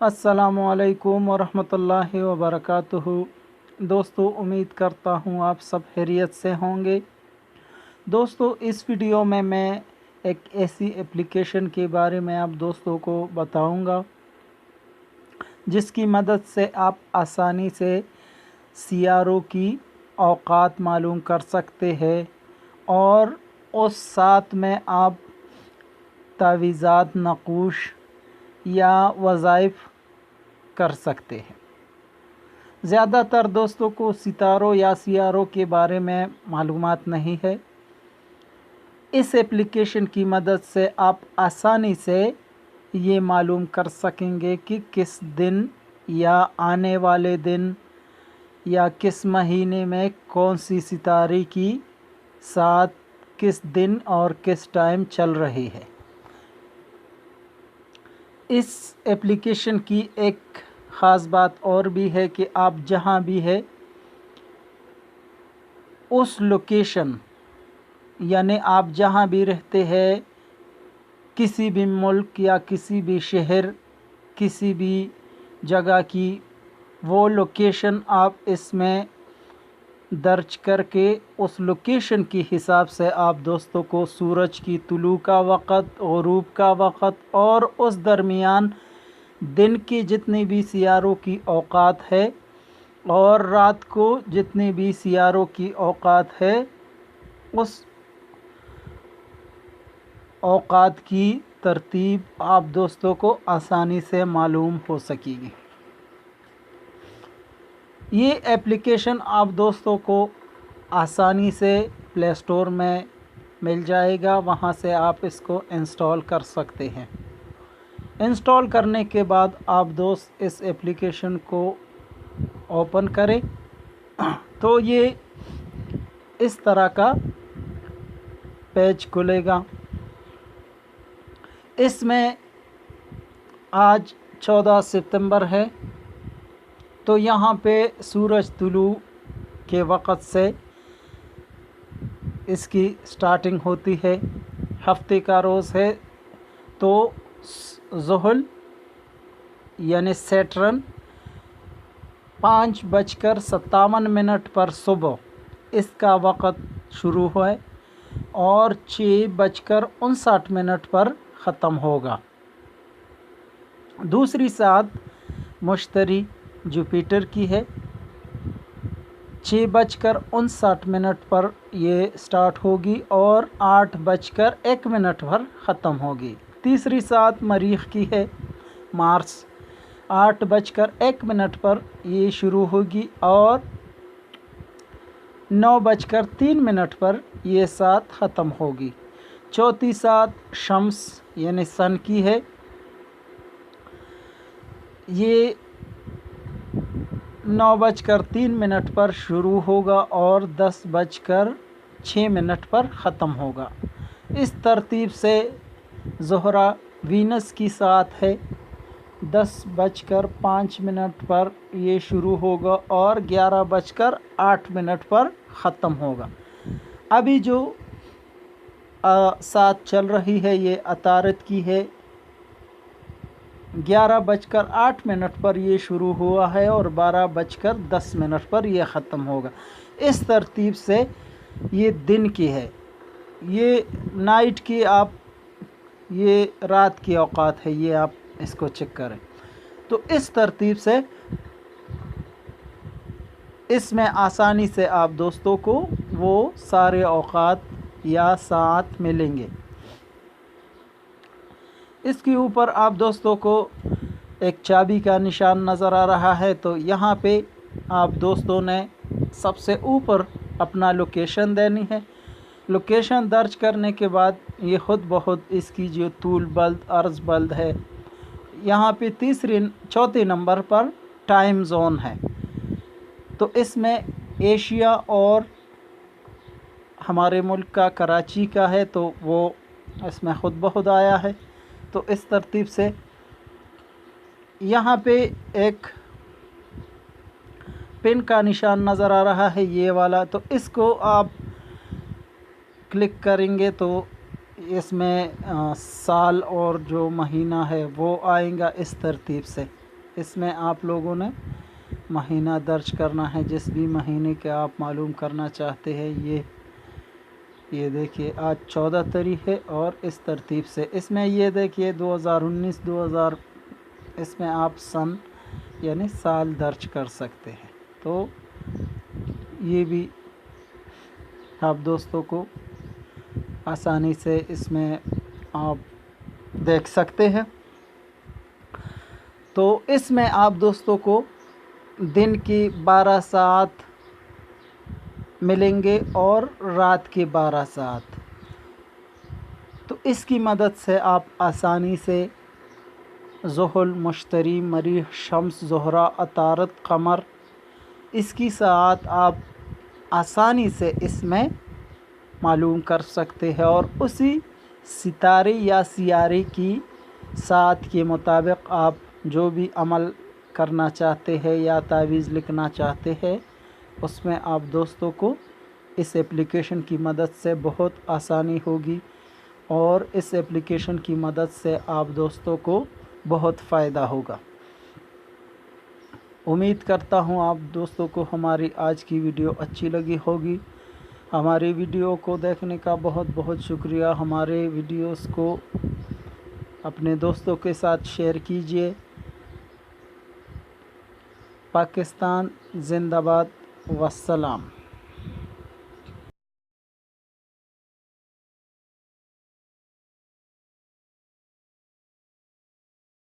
अस्सलामुअलैकुम वरहमतुल्लाहि वबरकातुहू। दोस्तों, उम्मीद करता हूँ आप सब खैरियत से होंगे। दोस्तों, इस वीडियो में मैं एक ऐसी एप्लीकेशन के बारे में आप दोस्तों को बताऊंगा जिसकी मदद से आप आसानी से सियारों की औकात मालूम कर सकते हैं और उस साथ में आप तावीज़ात, नक़ूश या वज़ाइफ कर सकते हैं। ज़्यादातर दोस्तों को सितारों या सियारों के बारे में मालूमात नहीं है। इस एप्लीकेशन की मदद से आप आसानी से ये मालूम कर सकेंगे कि किस दिन या आने वाले दिन या किस महीने में कौन सी सितारे की साथ किस दिन और किस टाइम चल रही है। इस एप्लीकेशन की एक ख़ास बात और भी है कि आप जहाँ भी है उस लोकेशन यानी आप जहाँ भी रहते हैं, किसी भी मुल्क या किसी भी शहर, किसी भी जगह की वो लोकेशन आप इसमें दर्ज करके उस लोकेशन के हिसाब से आप दोस्तों को सूरज की तुलू का वक़्त, ग़ुरूब का वक़्त और उस दरमियान दिन की जितनी भी सियारों की औकात है और रात को जितनी भी सियारों की औकात है, उस औकात की तरतीब आप दोस्तों को आसानी से मालूम हो सकेगी। ये एप्लीकेशन आप दोस्तों को आसानी से प्ले स्टोर में मिल जाएगा, वहाँ से आप इसको इंस्टॉल कर सकते हैं। इंस्टॉल करने के बाद आप दोस्त इस एप्लीकेशन को ओपन करें तो ये इस तरह का पेज खुलेगा। इसमें आज 14 सितंबर है, तो यहाँ पे सूरज तुलू के वक़्त से इसकी स्टार्टिंग होती है। हफ्ते का रोज़ है तो ज़ुहल यानी सैटर्न 5:57 पर सुबह इसका वक़्त शुरू है और 6:59 पर ख़त्म होगा। दूसरी साथ मुश्तरी जुपिटर की है, 6:59 पर ये स्टार्ट होगी और 8:01 पर ख़त्म होगी। तीसरी साथ मरीख़ की है, मार्स, 8:01 पर ये शुरू होगी और 9:03 पर ये साथ ख़त्म होगी। चौथी साथ शम्स यानी सन की है, ये 9:03 पर शुरू होगा और 10:06 पर ख़त्म होगा। इस तरतीब से ज़ोहरा वीनस की साथ है, 10:05 पर ये शुरू होगा और 11:08 पर ख़त्म होगा। अभी जो साथ चल रही है ये अतारत की है, 11:08 पर ये शुरू हुआ है और 12:10 पर ये ख़त्म होगा। इस तरतीब से ये दिन की है, ये नाइट की आप ये रात की औकात है, ये आप इसको चेक करें। तो इस तरतीब से इसमें आसानी से आप दोस्तों को वो सारे औकात या साथ मिलेंगे। इसके ऊपर आप दोस्तों को एक चाबी का निशान नज़र आ रहा है, तो यहाँ पे आप दोस्तों ने सबसे ऊपर अपना लोकेशन देनी है। लोकेशन दर्ज करने के बाद ये ख़ुद बहुत इसकी जो तूल बल्द अर्ज़ बल्द है, यहाँ पे चौथे नंबर पर टाइम ज़ोन है। तो इसमें एशिया और हमारे मुल्क का कराची का है, तो वो इसमें ख़ुद बहुत आया है। तो इस तरतीब से यहाँ पे एक पिन का निशान नज़र आ रहा है, ये वाला, तो इसको आप क्लिक करेंगे तो इसमें साल और जो महीना है वो आएगा इस तरतीब से। اس میں آپ لوگوں نے مہینہ درج کرنا ہے، جس بھی مہینے کے آپ معلوم کرنا چاہتے ہیں۔ یہ دیکھیے آج 14 تاریخ ہے، اور اس ترتیب سے اس میں یہ دیکھیے 2019 اس میں آپ سن یعنی سال درج کر سکتے ہیں۔ تو یہ بھی آپ دوستوں کو آسانی سے اس میں آپ دیکھ سکتے ہیں۔ تو اس میں آپ دوستوں کو دن کی 12 ساعت ملیں گے اور رات کے 12 ساعت۔ تو اس کی مدد سے آپ آسانی سے زحل، مشتری، مریخ، شمس، زہرہ، عطارد، قمر، اس کی ساعت آپ آسانی سے اس میں معلوم کر سکتے ہیں، اور اسی ستارے یا سیارے کی ساعت کے مطابق آپ جو بھی عمل کرنا چاہتے ہیں یا تعویذ لکھنا چاہتے ہیں، اس میں آپ دوستوں کو اس ایپلیکیشن کی مدد سے بہت آسانی ہوگی، اور اس ایپلیکیشن کی مدد سے آپ دوستوں کو بہت فائدہ ہوگا۔ امید کرتا ہوں آپ دوستوں کو ہماری آج کی ویڈیو اچھی لگی ہوگی۔ ہماری ویڈیو کو دیکھنے کا بہت بہت شکریہ۔ ہمارے ویڈیوز کو اپنے دوستوں کے ساتھ شیئر کیجیے۔ پاکستان زندہ باد، والسلام۔